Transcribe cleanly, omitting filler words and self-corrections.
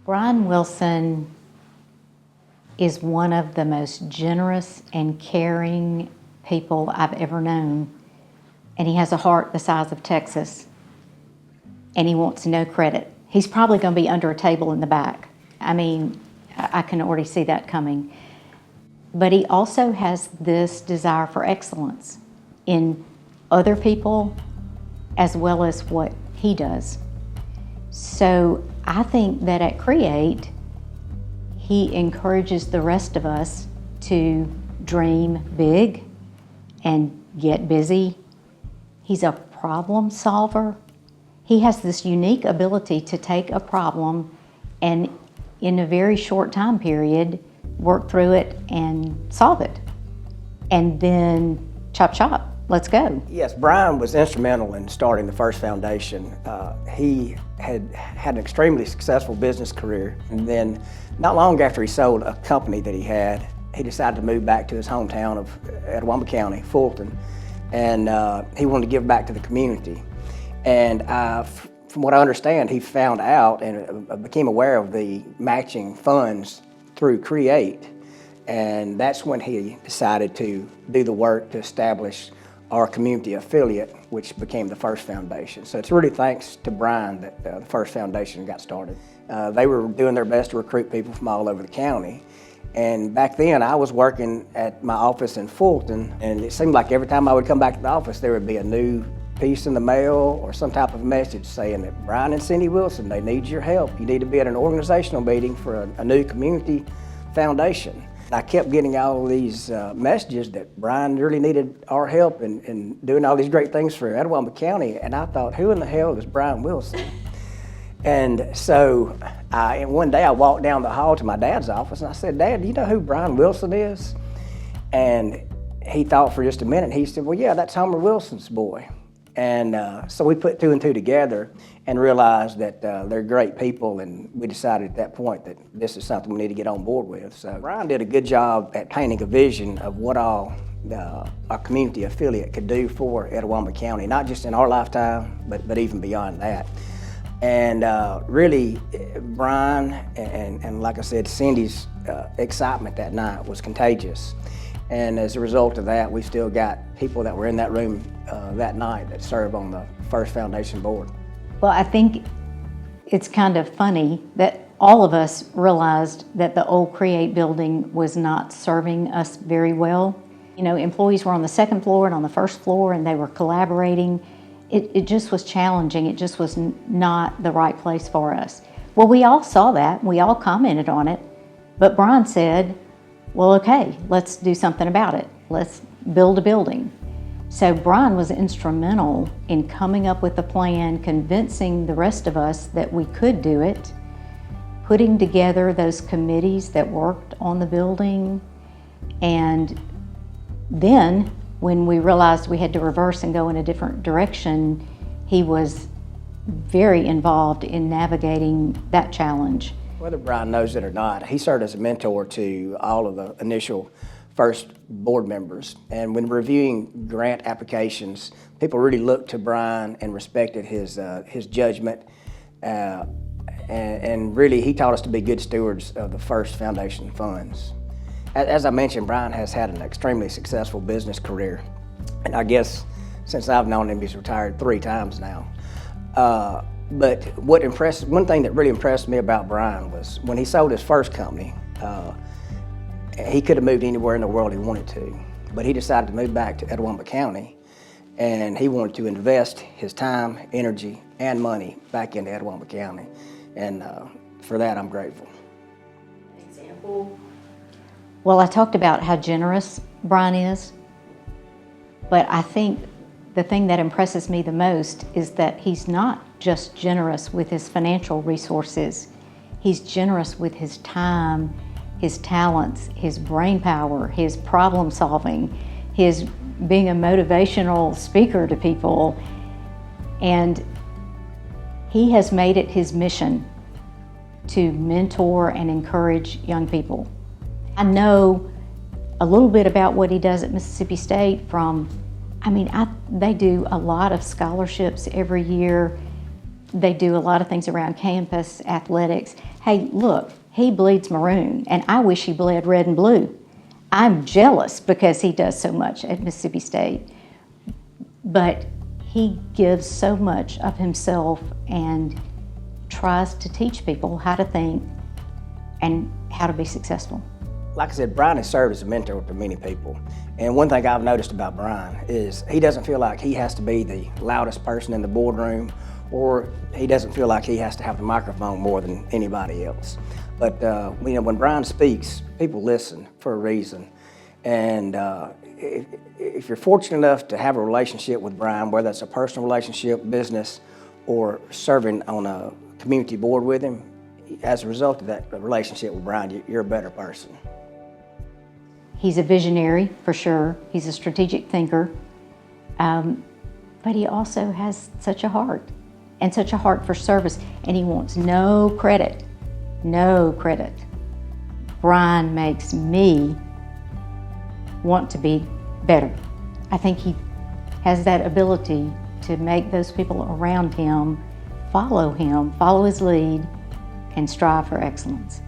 Bryan Wilson is one of the most generous and caring people I've ever known. And he has a heart the size of Texas. And he wants no credit. He's probably going to be under a table in the back. I mean, I can already see that coming. But he also has this desire for excellence in other people as well as what he does. So I think that at Create, he encourages the rest of us to dream big and get busy. He's a problem solver. He has this unique ability to take a problem and in a very short time period, work through it and solve it. And then chop chop, let's go. Yes, Bryan was instrumental in starting the First Foundation. He had an extremely successful business career, and then not long after he sold a company that he decided to move back to his hometown of Etowah County, Fulton, and he wanted to give back to the community. And from what I understand, he found out and became aware of the matching funds through Create, and that's when he decided to do the work to establish our community affiliate, which became the First Foundation. So it's really thanks to Bryan that the First Foundation got started. They were doing their best to recruit people from all over the county. And back then, I was working at my office in Fulton, and it seemed like every time I would come back to the office, there would be a new piece in the mail or some type of message saying that Bryan and Cindy Wilson, they need your help. You need to be at an organizational meeting for a new community foundation. I kept getting all of these messages that Bryan really needed our help in doing all these great things for Etowah County, and I thought, who in the hell is Bryan Wilson? And so one day I walked down the hall to my dad's office and I said, Dad, do you know who Bryan Wilson is? And he thought for just a minute. He said, well, yeah, that's Homer Wilson's boy. And so we put two and two together and realized that they're great people, and we decided at that point that this is something we need to get on board with. So Bryan did a good job at painting a vision of what all our community affiliate could do for Etowah County, not just in our lifetime, but even beyond that. And really, Bryan and like I said, Cindy's excitement that night was contagious. And as a result of that, we still got people that were in that room that night that serve on the First Foundation board. Well, I think it's kind of funny that all of us realized that the old Create building was not serving us very well. You know, employees were on the second floor and on the first floor, and they were collaborating. It just was challenging. It just was not the right place for us. Well, we all saw that. We all commented on it. But Bryan said, well, okay, let's do something about it. Let's build a building. So Bryan was instrumental in coming up with a plan, convincing the rest of us that we could do it, putting together those committees that worked on the building. And then when we realized we had to reverse and go in a different direction, he was very involved in navigating that challenge. Whether Bryan knows it or not, he served as a mentor to all of the initial first board members. And when reviewing grant applications, people really looked to Bryan and respected his judgment. And really, he taught us to be good stewards of the First Foundation funds. As I mentioned, Bryan has had an extremely successful business career. And I guess since I've known him, he's retired 3 times now. But one thing that really impressed me about Bryan was when he sold his first company, he could have moved anywhere in the world he wanted to, but he decided to move back to Etowah County, and he wanted to invest his time, energy, and money back into Etowah County. And for that, I'm grateful. Example? Well, I talked about how generous Bryan is, but I think the thing that impresses me the most is that he's not just generous with his financial resources. He's generous with his time, his talents, his brain power, his problem solving, his being a motivational speaker to people. And he has made it his mission to mentor and encourage young people. I know a little bit about what he does at Mississippi State from, they do a lot of scholarships every year. They do a lot of things around campus, athletics. Hey, look, he bleeds maroon, and I wish he bled red and blue. I'm jealous because he does so much at Mississippi State. But he gives so much of himself and tries to teach people how to think and how to be successful. Like I said, Bryan has served as a mentor to many people. And one thing I've noticed about Bryan is he doesn't feel like he has to be the loudest person in the boardroom, or he doesn't feel like he has to have the microphone more than anybody else. But when Bryan speaks, people listen for a reason. And if you're fortunate enough to have a relationship with Bryan, whether it's a personal relationship, business, or serving on a community board with him, as a result of that relationship with Bryan, you're a better person. He's a visionary, for sure. He's a strategic thinker. But he also has such a heart, and such a heart for service, and he wants no credit. No credit. Bryan makes me want to be better. I think he has that ability to make those people around him follow his lead, and strive for excellence.